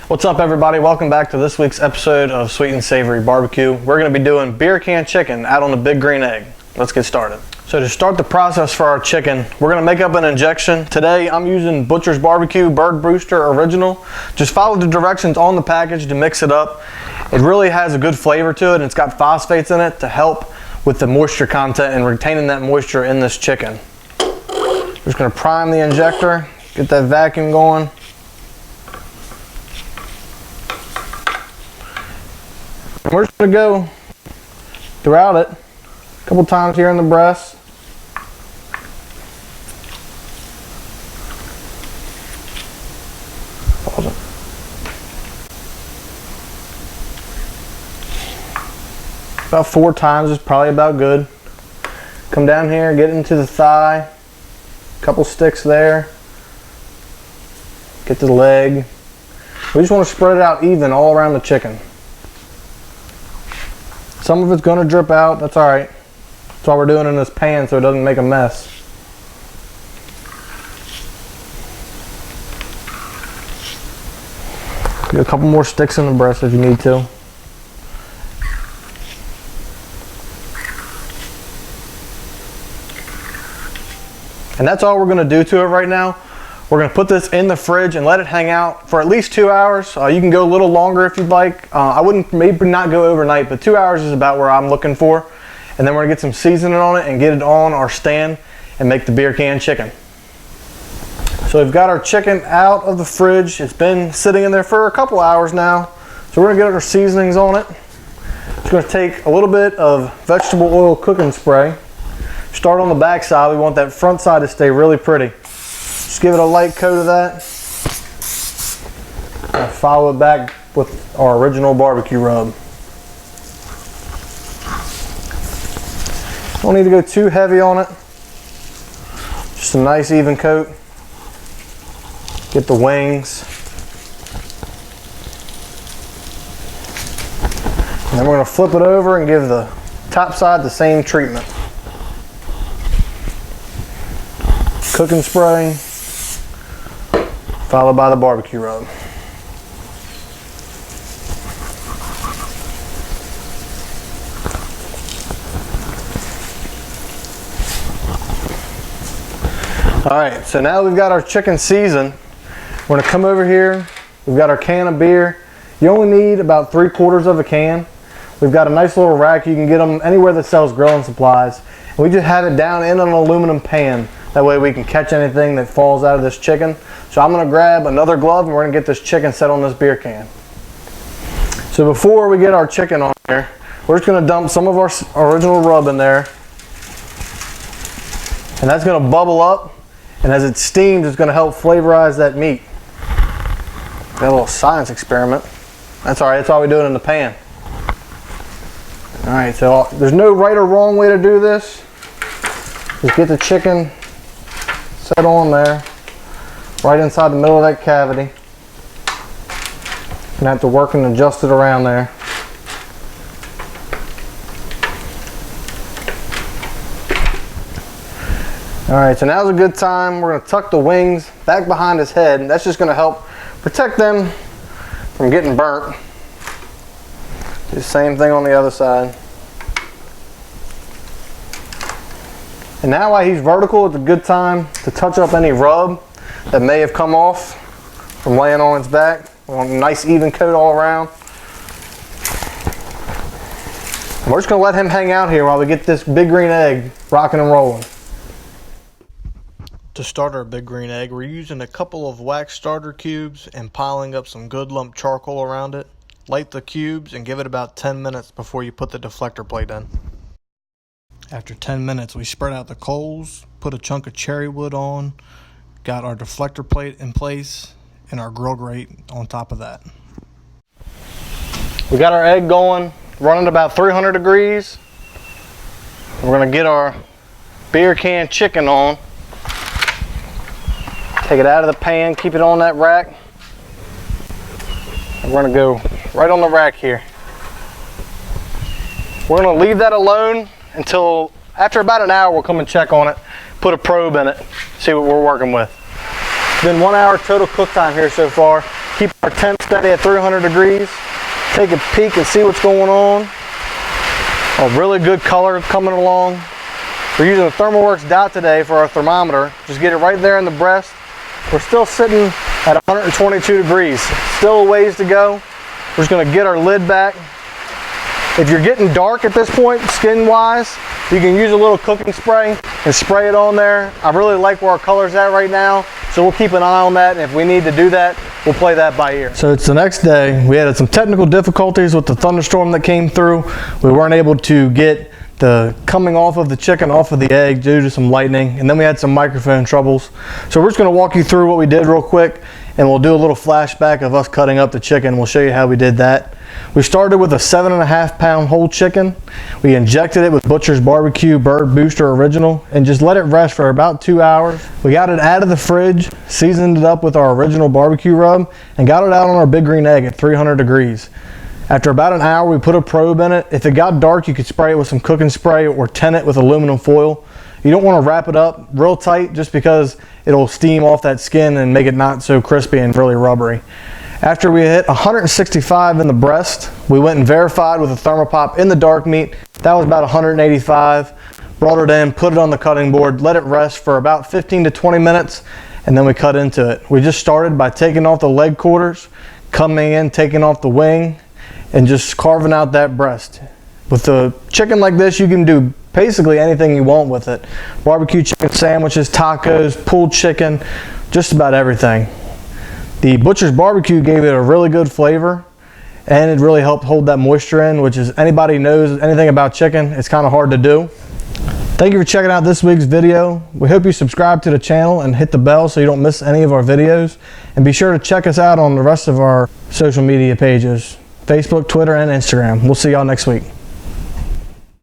What's up, everybody? Welcome back to this week's episode of Sweet and Savory Barbecue. We're going to be doing beer can chicken out on the big green egg. Let's get started. So to start the process for our chicken, we're going to make up an injection. Today I'm using Butcher's BBQ Bird Booster Original. Just follow the directions on the package to mix it up. It really has a good flavor to it, and it's got phosphates in it to help with the moisture content and retaining that moisture in this chicken. Just going to prime the injector, get that vacuum going. We're just going to go throughout it a couple times here in the breast. About 4 times is probably about good. Come down here, get into the thigh, a couple sticks there. Get to the leg. We just want to spread it out even all around the chicken. Some of it's going to drip out, that's alright. That's why we're doing it in this pan so it doesn't make a mess. Get a couple more sticks in the breast if you need to. And that's all we're going to do to it right now. We're going to put this in the fridge and let it hang out for at least 2 hours. You can go a little longer if you'd like. I wouldn't, maybe not go overnight, but 2 hours is about where I'm looking for. And then we're going to get some seasoning on it and get it on our stand and make the beer can chicken. So we've got our chicken out of the fridge. It's been sitting in there for a couple hours now. So we're going to get our seasonings on it. It's going to take a little bit of vegetable oil cooking spray. Start on the back side. We want that front side to stay really pretty. Just give it a light coat of that. And follow it back with our original barbecue rub. Don't need to go too heavy on it. Just a nice even coat. Get the wings. And then we're going to flip it over and give the top side the same treatment. Cooking spray, followed by the barbecue rub. Alright, so now we've got our chicken seasoned. We're going to come over here. We've got our can of beer. You only need about 3/4 of a can. We've got a nice little rack. You can get them anywhere that sells grilling supplies. And we just have it down in an aluminum pan. That way we can catch anything that falls out of this chicken. So I'm going to grab another glove and we're going to get this chicken set on this beer can. So before we get our chicken on here, we're just going to dump some of our original rub in there. And that's going to bubble up. And as it steams, it's going to help flavorize that meat. Got a little science experiment. That's alright, that's why we do it in the pan. Alright, so there's no right or wrong way to do this. Just get the chicken set on there, right inside the middle of that cavity. Gonna have to work and adjust it around there. Alright, so now's a good time. We're gonna tuck the wings back behind his head. That's just gonna help protect them from getting burnt. Do the same thing on the other side. And now while he's vertical, it's a good time to touch up any rub that may have come off from laying on its back. We want a nice even coat all around. And we're just going to let him hang out here while we get this big green egg rocking and rolling. To start our big green egg, we're using a couple of wax starter cubes and piling up some good lump charcoal around it. Light the cubes and give it about 10 minutes before you put the deflector plate in. After 10 minutes, we spread out the coals, put a chunk of cherry wood on, got our deflector plate in place, and our grill grate on top of that. We got our egg going, running about 300 degrees. We're going to get our beer can chicken on. Take it out of the pan, keep it on that rack. And we're going to go right on the rack here. We're going to leave that alone until after about an hour. We'll come and check on it. put a probe in it, see what we're working with. It's been 1 hour total cook time here so far. Keep our temp steady at 300 degrees. Take a peek and see what's going on. A really good color coming along. We're using a ThermalWorks dot today for our thermometer. Just get it right there in the breast. We're still sitting at 122 degrees. Still a ways to go. We're just gonna get our lid back. If you're getting dark at this point, skin-wise, you can use a little cooking spray and spray it on there. I really like where our color's at right now, so we'll keep an eye on that, and if we need to do that, we'll play that by ear. So it's the next day. We had some technical difficulties with the thunderstorm that came through. We weren't able to get the coming off of the chicken off of the egg due to some lightning, and then we had some microphone troubles. So we're just gonna walk you through what we did real quick, and we'll do a little flashback of us cutting up the chicken. We'll show you how we did that. We started with a 7.5 pound whole chicken. We injected it with Butcher's BBQ Bird Booster Original and just let it rest for about 2 hours. We got it out of the fridge, seasoned it up with our original barbecue rub, and got it out on our big green egg at 300 degrees. After about an hour, we put a probe in it. If it got dark, you could spray it with some cooking spray or tint it with aluminum foil. You don't want to wrap it up real tight just because it'll steam off that skin and make it not so crispy and really rubbery. After we hit 165 in the breast, we went and verified with a thermopop in the dark meat. That was about 185. Brought it in, put it on the cutting board, let it rest for about 15 to 20 minutes, and then we cut into it. We just started by taking off the leg quarters, coming in, taking off the wing, and just carving out that breast. With a chicken like this, you can do basically anything you want with it. Barbecue chicken sandwiches, tacos, pulled chicken, just about everything. The Butcher's BBQ gave it a really good flavor, and it really helped hold that moisture in, which is, anybody knows anything about chicken, it's kind of hard to do. Thank you for checking out this week's video. We hope you subscribe to the channel and hit the bell so you don't miss any of our videos. And be sure to check us out on the rest of our social media pages, Facebook, Twitter, and Instagram. We'll see y'all next week.